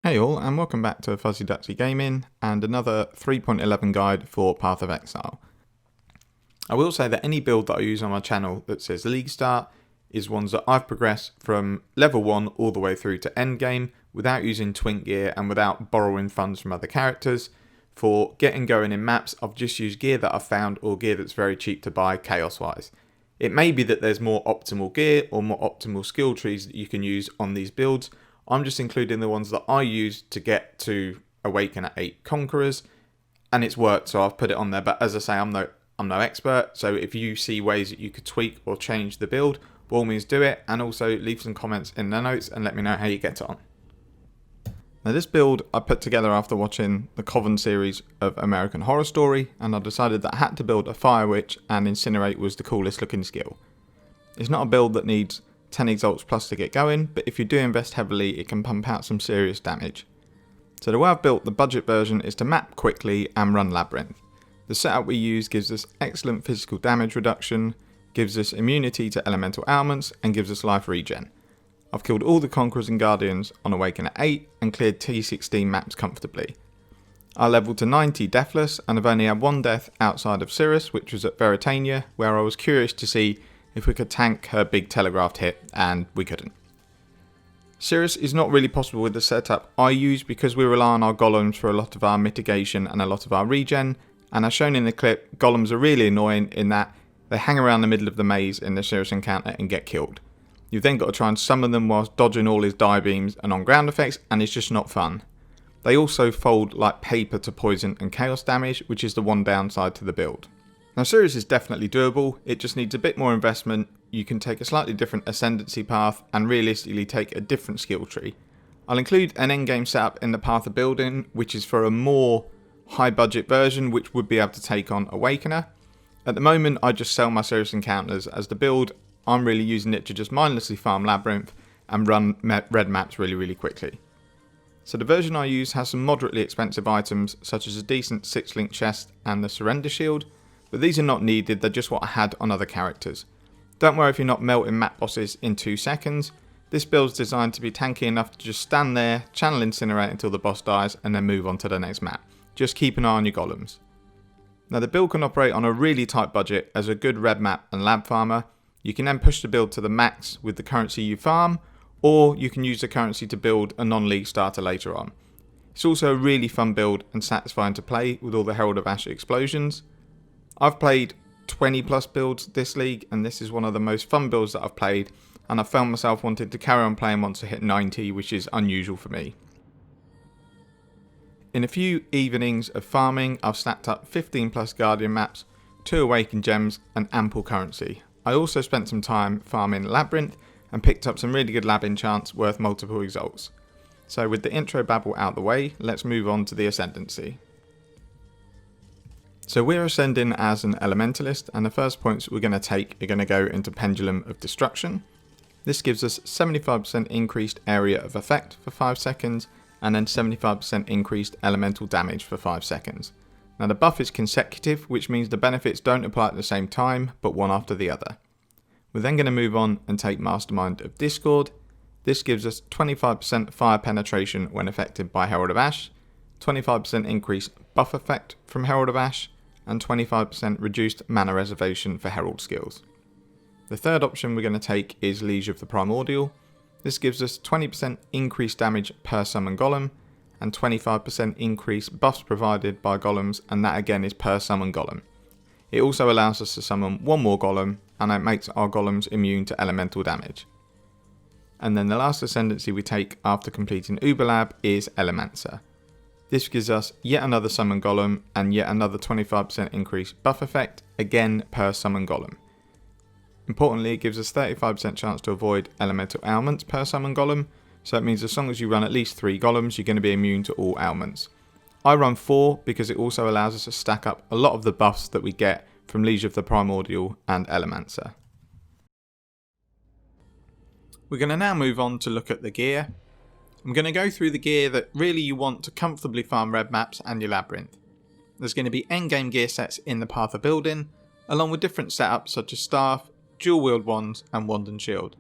Hey all, and welcome back to Fuzzy Ducksy Gaming and another 3.11 guide for Path of Exile. I will say that any build that I use on my channel that says League Start is ones that I've progressed from level 1 all the way through to end game without using twink gear and without borrowing funds from other characters. For getting going in maps, I've just used gear that I've found or gear that's very cheap to buy chaos wise. It may be that there's more optimal gear or more optimal skill trees that you can use on these builds. I'm just including the ones that I used to get to Awaken at 8 Conquerors, and it's worked, so I've put it on there. But as I say, I'm no expert, so if you see ways that you could tweak or change the build, by all means do it, and also leave some comments in the notes and let me know how you get on. Now this build I put together after watching the Coven series of American Horror Story, and I decided that I had to build a Fire Witch, and Incinerate was the coolest looking skill. It's not a build that needs 10 exalts plus to get going, but if you do invest heavily it can pump out some serious damage. So the way I've built the budget version is to map quickly and run Labyrinth. The setup we use gives us excellent physical damage reduction, gives us immunity to elemental ailments, and gives us life regen. I've killed all the Conquerors and Guardians on Awaken at 8 and cleared T16 maps comfortably. I leveled to 90 deathless and I've only had one death outside of Sirus, which was at Veritania, where I was curious to see if we could tank her big telegraphed hit, and we couldn't. Sirus is not really possible with the setup I use because we rely on our golems for a lot of our mitigation and a lot of our regen, and as shown in the clip, golems are really annoying in that they hang around the middle of the maze in the Sirus encounter and get killed. You've then got to try and summon them whilst dodging all his die beams and on ground effects, and it's just not fun. They also fold like paper to poison and chaos damage, which is the one downside to the build. Now Sirus is definitely doable, it just needs a bit more investment. You can take a slightly different Ascendancy path and realistically take a different skill tree. I'll include an endgame setup in the path of building, which is for a more high budget version which would be able to take on Awakener. At the moment I just sell my Sirus encounters as the build. I'm really using it to just mindlessly farm Labyrinth and run red maps really quickly. So the version I use has some moderately expensive items such as a decent 6-link chest and the Surrender Shield. But these are not needed, they're just what I had on other characters. Don't worry if you're not melting map bosses in 2 seconds. This build is designed to be tanky enough to just stand there, channel Incinerate until the boss dies, and then move on to the next map. Just keep an eye on your golems. Now the build can operate on a really tight budget as a good red map and lab farmer. You can then push the build to the max with the currency you farm, or you can use the currency to build a non-league starter later on. It's also a really fun build and satisfying to play with all the Herald of Ash explosions. I've played 20 plus builds this league, and this is one of the most fun builds that I've played, and I found myself wanting to carry on playing once I hit 90, which is unusual for me. In a few evenings of farming, I've stacked up 15 plus Guardian maps, 2 Awakened gems and ample currency. I also spent some time farming Labyrinth and picked up some really good lab enchants worth multiple exalts. So with the intro babble out the way, let's move on to the Ascendancy. So we're ascending as an Elementalist, and the first points we're going to take are going to go into Pendulum of Destruction. This gives us 75% increased area of effect for 5 seconds, and then 75% increased elemental damage for 5 seconds. Now the buff is consecutive, which means the benefits don't apply at the same time, but one after the other. We're then going to move on and take Mastermind of Discord. This gives us 25% fire penetration when affected by Herald of Ash, 25% increased buff effect from Herald of Ash, and 25% reduced mana reservation for Herald skills. The third option we're going to take is Liege of the Primordial. This gives us 20% increased damage per summon golem, and 25% increased buffs provided by golems, and that again is per summon golem. It also allows us to summon one more golem, and it makes our golems immune to elemental damage. And then the last Ascendancy we take after completing Uberlab is Elemancer. This gives us yet another summon golem and yet another 25% increased buff effect, again per summon golem. Importantly, it gives us 35% chance to avoid elemental ailments per summon golem, so that means as long as you run at least 3 golems, you're going to be immune to all ailments. I run 4 because it also allows us to stack up a lot of the buffs that we get from Liege of the Primordial and Elemancer. We're going to now move on to look at the gear. I'm going to go through the gear that really you want to comfortably farm red maps and your Labyrinth. There's going to be endgame gear sets in the path of building, along with different setups such as staff, dual wield wands and wand and shield.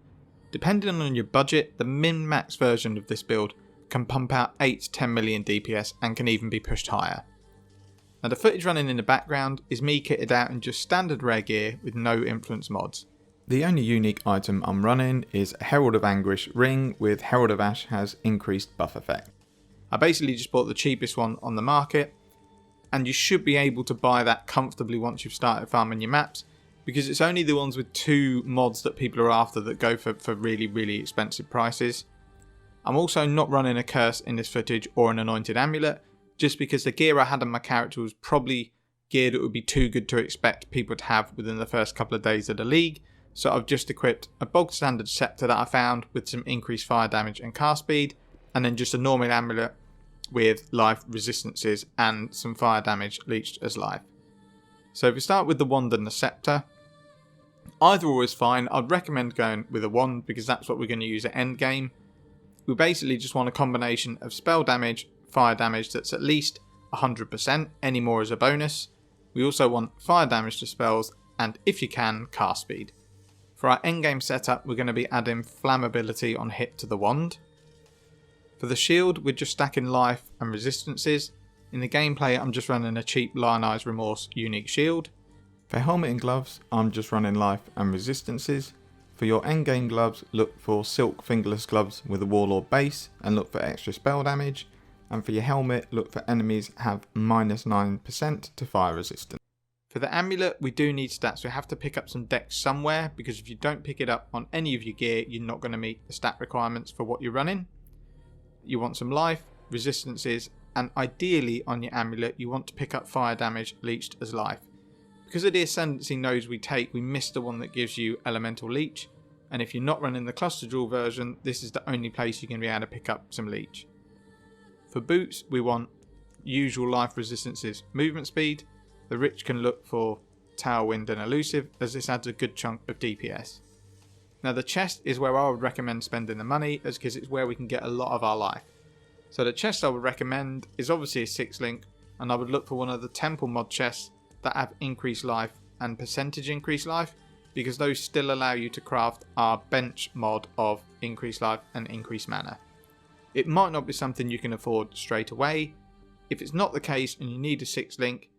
Depending on your budget, the min-max version of this build can pump out 8 to 10 million DPS and can even be pushed higher. Now the footage running in the background is me kitted out in just standard rare gear with no influence mods. The only unique item I'm running is a Herald of Anguish ring with Herald of Ash has increased buff effect. I basically just bought the cheapest one on the market, and you should be able to buy that comfortably once you've started farming your maps, because it's only the ones with 2 mods that people are after that go for really expensive prices. I'm also not running a curse in this footage or an anointed amulet, just because the gear I had on my character was probably gear that would be too good to expect people to have within the first couple of days of the league. So I've just equipped a bog standard scepter that I found with some increased fire damage and cast speed, and then just a normal amulet with life resistances and some fire damage leached as life. So if we start with the wand and the scepter, either or is fine. I'd recommend going with a wand because that's what we're going to use at end game. We basically just want a combination of spell damage, fire damage that's at least 100%, any more as a bonus. We also want fire damage to spells and, if you can, cast speed. For our endgame setup, we're going to be adding flammability on hit to the wand. For the shield, we're just stacking life and resistances. In the gameplay, I'm just running a cheap Lionized Remorse unique shield. For helmet and gloves, I'm just running life and resistances. For your endgame gloves, look for silk fingerless gloves with a warlord base and look for extra spell damage. And for your helmet, look for enemies have -9% to fire resistance. For the amulet, we do need stats. We have to pick up some dex somewhere, because if you don't pick it up on any of your gear, you're not going to meet the stat requirements for what you're running. You want some life, resistances, and ideally on your amulet, you want to pick up fire damage leached as life. Because of the Ascendancy nodes we take, we miss the one that gives you Elemental Leech, and if you're not running the Cluster Jewel version, this is the only place you're going to be able to pick up some leech. For boots, we want usual life resistances, movement speed. The rich can look for Tailwind and Elusive, as this adds a good chunk of DPS. Now the chest is where I would recommend spending the money, as because it's where we can get a lot of our life. So the chest I would recommend is obviously a 6-link, and I would look for one of the temple mod chests that have increased life and percentage increased life, because those still allow you to craft our bench mod of increased life and increased mana. It might not be something you can afford straight away. If it's not the case and you need a 6-link,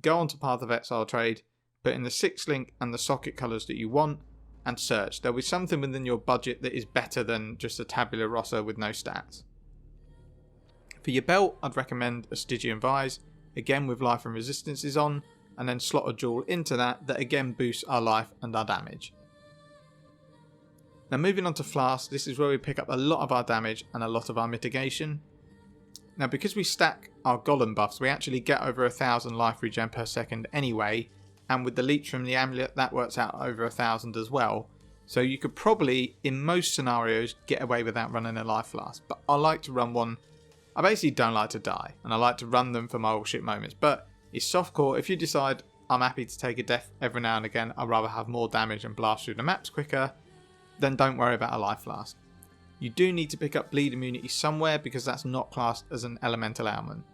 go onto Path of Exile trade, put in the 6-link and the socket colours that you want, and search. There'll be something within your budget that is better than just a tabula rasa with no stats. For your belt, I'd recommend a Stygian Vise, again with life and resistances on, and then slot a jewel into that again boosts our life and our damage. Now moving on to Flask, this is where we pick up a lot of our damage and a lot of our mitigation. Now because we stack our golem buffs, we actually get over 1,000 life regen per second anyway, and with the leech from the amulet that works out over 1,000 as well. So you could probably, in most scenarios, get away without running a life flask, but I like to run one. I basically don't like to die, and I like to run them for my all shit moments, but it's softcore. If you decide I'm happy to take a death every now and again, I'd rather have more damage and blast through the maps quicker, then don't worry about a life flask. You do need to pick up bleed immunity somewhere, because that's not classed as an elemental ailment.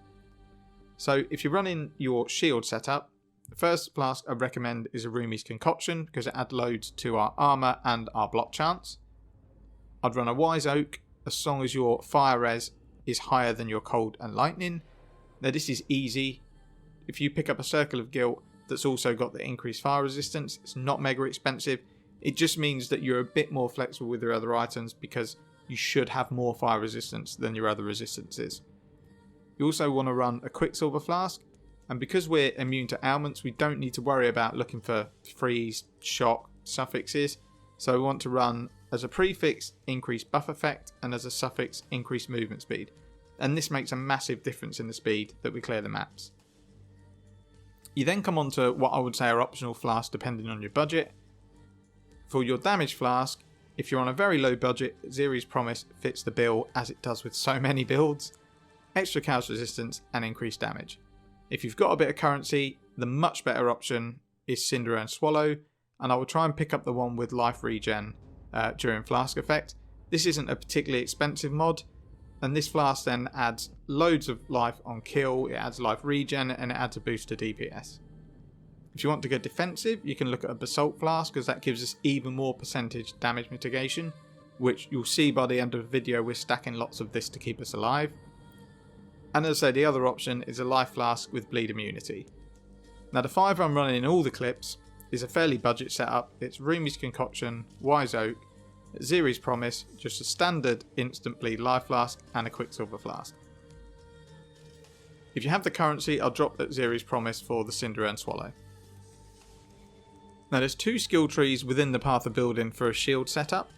So if you're running your shield setup, the first flask I recommend is a Rumi's Concoction, because it adds loads to our armour and our block chance. I'd run a Wise Oak as long as your fire res is higher than your cold and lightning. Now this is easy. If you pick up a Circle of Guilt that's also got the increased fire resistance, it's not mega expensive. It just means that you're a bit more flexible with your other items, because you should have more fire resistance than your other resistances. You also want to run a Quicksilver Flask, and because we're immune to ailments, we don't need to worry about looking for freeze, shock, suffixes. So we want to run as a prefix increased buff effect and as a suffix increased movement speed. And this makes a massive difference in the speed that we clear the maps. You then come on to what I would say are optional flasks depending on your budget. For your damage flask, if you're on a very low budget, Ziri's Promise fits the bill, as it does with so many builds. Extra chaos resistance and increased damage. If you've got a bit of currency, the much better option is Cinder and Swallow, and I will try and pick up the one with life regen during flask effect. This isn't a particularly expensive mod, and this flask then adds loads of life on kill, it adds life regen, and it adds a boost to DPS. If you want to go defensive, you can look at a Basalt Flask, because that gives us even more percentage damage mitigation, which you'll see by the end of the video we're stacking lots of this to keep us alive. And as I say, the other option is a life flask with bleed immunity. Now the 5 I'm running in all the clips is a fairly budget setup. It's Rumi's Concoction, Wise Oak, Ziri's Promise, just a standard instant bleed life flask and a Quicksilver flask. If you have the currency, I'll drop at Ziri's Promise for the Cinder and Swallow. Now there's 2 skill trees within the path of building for a shield setup.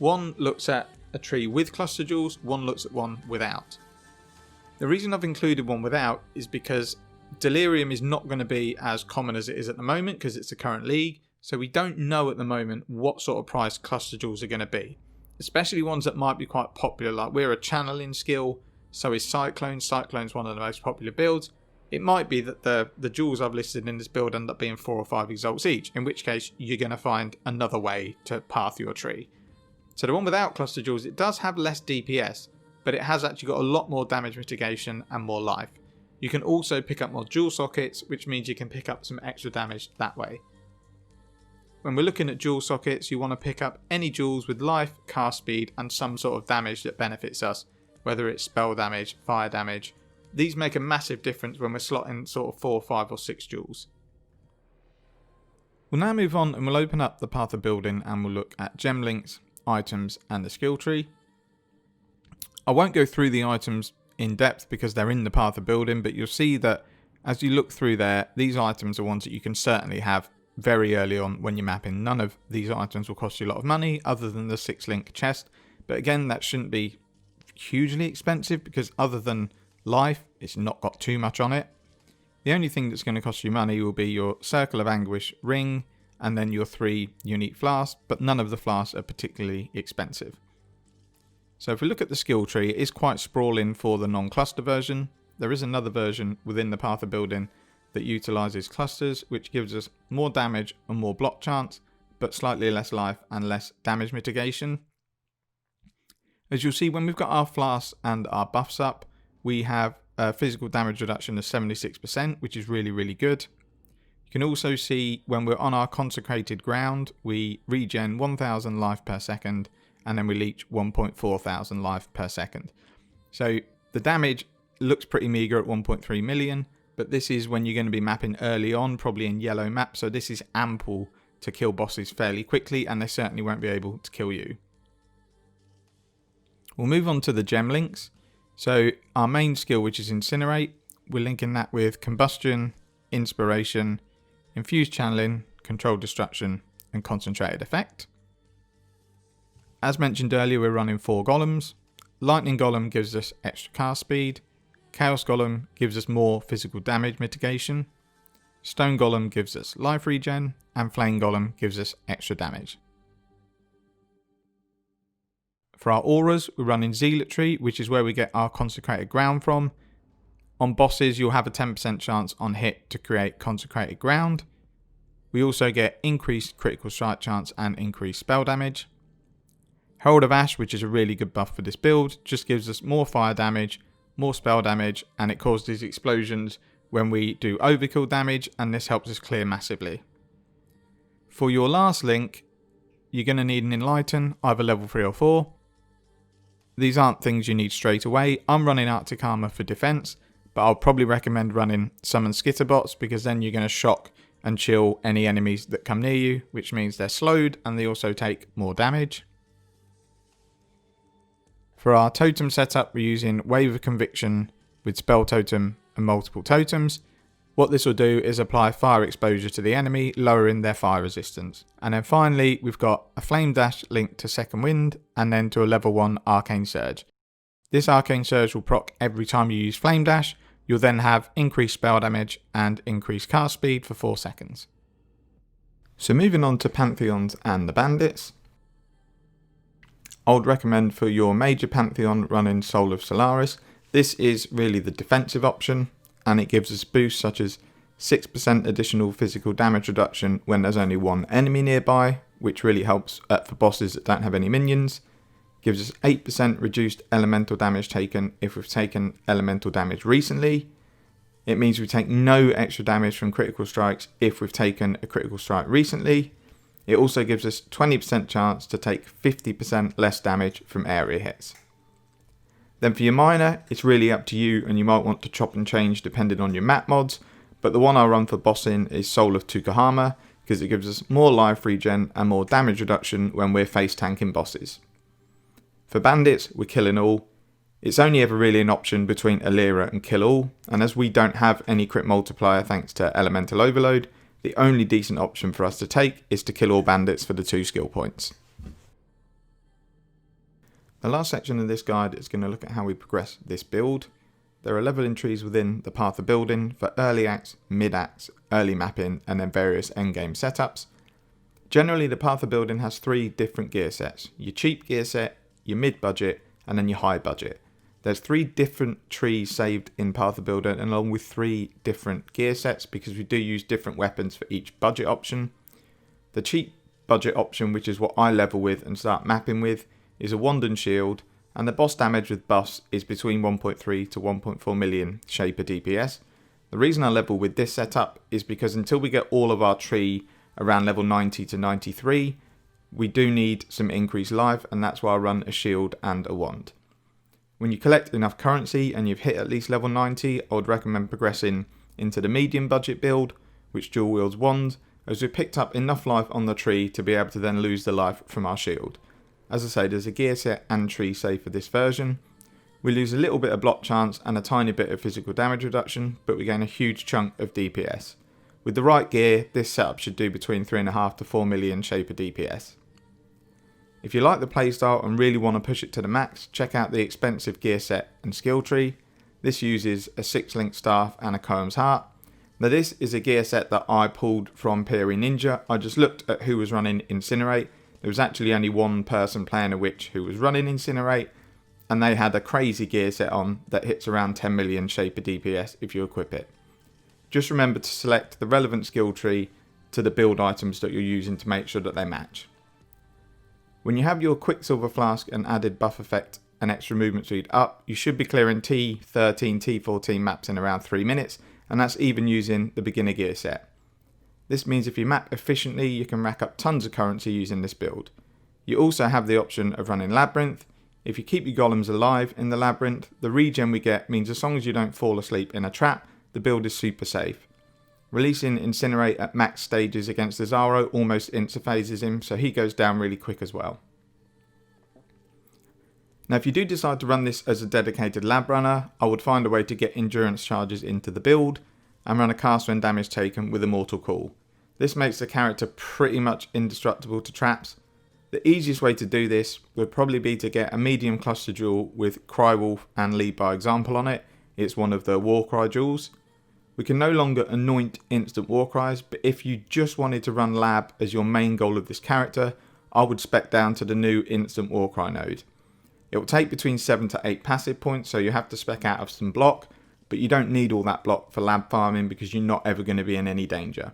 One looks at a tree with cluster jewels, one looks at one without. The reason I've included one without is because Delirium is not going to be as common as it is at the moment because it's the current league, so we don't know at the moment what sort of price cluster jewels are going to be. Especially ones that might be quite popular, like we're a channeling skill, so is Cyclone. Cyclone's one of the most popular builds. It might be that the jewels I've listed in this build end up being 4 or 5 exalts each, in which case you're going to find another way to path your tree. So the one without cluster jewels, it does have less DPS, but it has actually got a lot more damage mitigation and more life. You can also pick up more jewel sockets, which means you can pick up some extra damage that way. When we're looking at jewel sockets, you want to pick up any jewels with life, cast speed, and some sort of damage that benefits us, whether it's spell damage, fire damage. These make a massive difference when we're slotting sort of 4, 5 or 6 jewels. We'll now move on and we'll open up the path of building and we'll look at gem links, items and the skill tree. I won't go through the items in depth because they're in the path of building, but you'll see that as you look through there, these items are ones that you can certainly have very early on when you're mapping. None of these items will cost you a lot of money other than the 6-link chest, but again that shouldn't be hugely expensive because other than life, it's not got too much on it. The only thing that's going to cost you money will be your Circle of Anguish ring and then your 3 unique flasks, but none of the flasks are particularly expensive. So if we look at the skill tree, it is quite sprawling for the non-cluster version. There is another version within the path of building that utilises clusters, which gives us more damage and more block chance, but slightly less life and less damage mitigation. As you'll see, when we've got our flasks and our buffs up, we have a physical damage reduction of 76%, which is really, really good. You can also see when we're on our consecrated ground, we regen 1000 life per second, and then we leech 1,400 life per second. So the damage looks pretty meager at 1.3 million, but this is when you're going to be mapping early on, probably in yellow map, so this is ample to kill bosses fairly quickly, and they certainly won't be able to kill you. We'll move on to the gem links. So our main skill, which is Incinerate, we're linking that with Combustion, Inspiration, Infused Channeling, Controlled Destruction, and Concentrated Effect. As mentioned earlier, we're running 4 golems. Lightning Golem gives us extra cast speed. Chaos Golem gives us more physical damage mitigation. Stone Golem gives us life regen, and Flame Golem gives us extra damage. For our auras, we're running Zealotry, which is where we get our consecrated ground from. On bosses, you'll have a 10% chance on hit to create consecrated ground. We also get increased critical strike chance and increased spell damage. Herald of Ash, which is a really good buff for this build, just gives us more fire damage, more spell damage, and it causes explosions when we do overkill damage, and this helps us clear massively. For your last link, you're going to need an Enlighten, either level 3 or 4. These aren't things you need straight away. I'm running Arctic Armor for defense, but I'll probably recommend running Summon Skitterbots because then you're going to shock and chill any enemies that come near you, which means they're slowed and they also take more damage. For our totem setup, we're using Wave of Conviction with Spell Totem and multiple totems. What this will do is apply fire exposure to the enemy, lowering their fire resistance. And then finally, we've got a Flame Dash linked to Second Wind, and then to a level 1 Arcane Surge. This Arcane Surge will proc every time you use Flame Dash. You'll then have increased spell damage and increased cast speed for 4 seconds. So moving on to Pantheons and the Bandits. I would recommend for your major Pantheon running Soul of Solaris. This is really the defensive option, and it gives us boosts such as 6% additional physical damage reduction when there's only one enemy nearby, which really helps for bosses that don't have any minions. Gives us 8% reduced elemental damage taken if we've taken elemental damage recently. It means we take no extra damage from critical strikes if we've taken a critical strike recently. It also gives us 20% chance to take 50% less damage from area hits. Then for your miner, it's really up to you, and you might want to chop and change depending on your map mods, but the one I run for bossing is Soul of Tukahama, because it gives us more life regen and more damage reduction when we're face tanking bosses. For bandits, we're killing all. It's only ever really an option between Alira and kill all, and as we don't have any crit multiplier thanks to elemental overload, the only decent option for us to take is to kill all bandits for the 2 skill points. The last section of this guide is going to look at how we progress this build. There are leveling trees within the path of building for early acts, mid acts, early mapping, and then various endgame setups. Generally, the path of building has 3 different gear sets: your cheap gear set, your mid budget, and then your high budget. There's 3 different trees saved in path of building, along with 3 different gear sets, because we do use different weapons for each budget option. The cheap budget option, which is what I level with and start mapping with, is a wand and shield, and the boss damage with buffs is between 1.3 to 1.4 million shaper DPS. The reason I level with this setup is because until we get all of our tree around level 90 to 93, we do need some increased life, and that's why I run a shield and a wand. When you collect enough currency and you've hit at least level 90, I would recommend progressing into the medium budget build, which dual wields wand, as we've picked up enough life on the tree to be able to then lose the life from our shield. As I say, there's a gear set and tree save for this version. We lose a little bit of block chance and a tiny bit of physical damage reduction, but we gain a huge chunk of DPS. With the right gear, this setup should do between 3.5 to 4 million shaper DPS. If you like the playstyle and really want to push it to the max, check out the expensive gear set and skill tree. This uses a 6-link staff and a Comb's Heart. Now this is a gear set that I pulled from PRE Ninja. I just looked at who was running Incinerate. There was actually only one person playing a witch who was running Incinerate, and they had a crazy gear set on that hits around 10 million shaper DPS if you equip it. Just remember to select the relevant skill tree to the build items that you're using to make sure that they match. When you have your Quicksilver Flask and added buff effect and extra movement speed up, you should be clearing T13, T14 maps in around 3 minutes, and that's even using the beginner gear set. This means if you map efficiently, you can rack up tons of currency using this build. You also have the option of running Labyrinth. If you keep your golems alive in the Labyrinth, the regen we get means as long as you don't fall asleep in a trap, the build is super safe. Releasing Incinerate at max stages against the Zaro almost interphases him, so he goes down really quick as well. Now if you do decide to run this as a dedicated lab runner, I would find a way to get endurance charges into the build, and run a cast when damage taken with Immortal Call. This makes the character pretty much indestructible to traps. The easiest way to do this would probably be to get a medium cluster jewel with Crywolf and Lead by Example on it. It's one of the Warcry jewels. We can no longer anoint instant Warcries, but if you just wanted to run Lab as your main goal of this character, I would spec down to the new instant Warcry node. It will take between 7 to 8 passive points, so you have to spec out of some block, but you don't need all that block for lab farming because you're not ever going to be in any danger.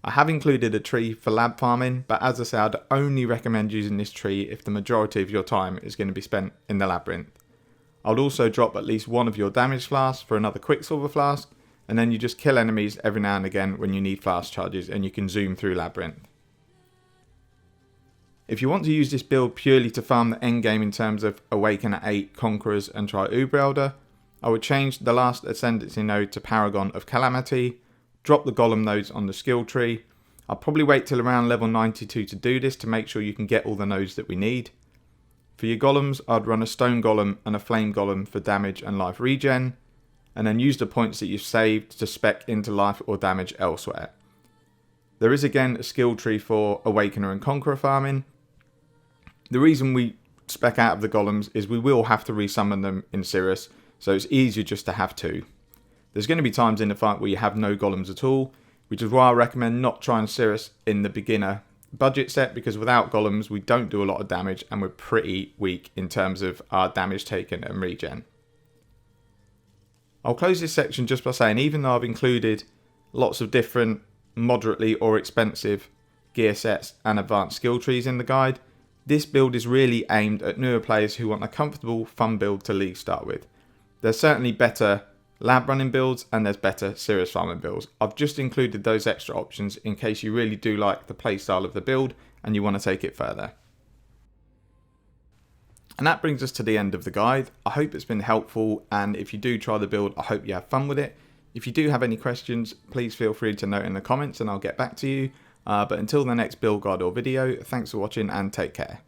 I have included a tree for lab farming, but as I say, I'd only recommend using this tree if the majority of your time is going to be spent in the Labyrinth. I'd also drop at least one of your damage flasks for another Quicksilver Flask, and then you just kill enemies every now and again when you need fast charges, and you can zoom through Labyrinth. If you want to use this build purely to farm the endgame in terms of Awaken at 8, Conquerors and try Uber Elder, I would change the last Ascendancy node to Paragon of Calamity, drop the Golem nodes on the skill tree. I'll probably wait till around level 92 to do this to make sure you can get all the nodes that we need. For your Golems, I'd run a Stone Golem and a Flame Golem for damage and life regen, and then use the points that you've saved to spec into life or damage elsewhere. There is again a skill tree for Awakener and Conqueror farming. The reason we spec out of the Golems is we will have to resummon them in Sirus, so it's easier just to have 2. There's going to be times in the fight where you have no golems at all, which is why I recommend not trying Sirus in the beginner budget set, because without golems we don't do a lot of damage and we're pretty weak in terms of our damage taken and regen. I'll close this section just by saying, even though I've included lots of different moderately or expensive gear sets and advanced skill trees in the guide, this build is really aimed at newer players who want a comfortable, fun build to league start with. There's certainly better lab running builds, and there's better Sirus farming builds. I've just included those extra options in case you really do like the playstyle of the build and you want to take it further. And that brings us to the end of the guide. I hope it's been helpful, and if you do try the build, I hope you have fun with it. If you do have any questions, please feel free to note in the comments and I'll get back to you. But until the next build guide or video, thanks for watching and take care.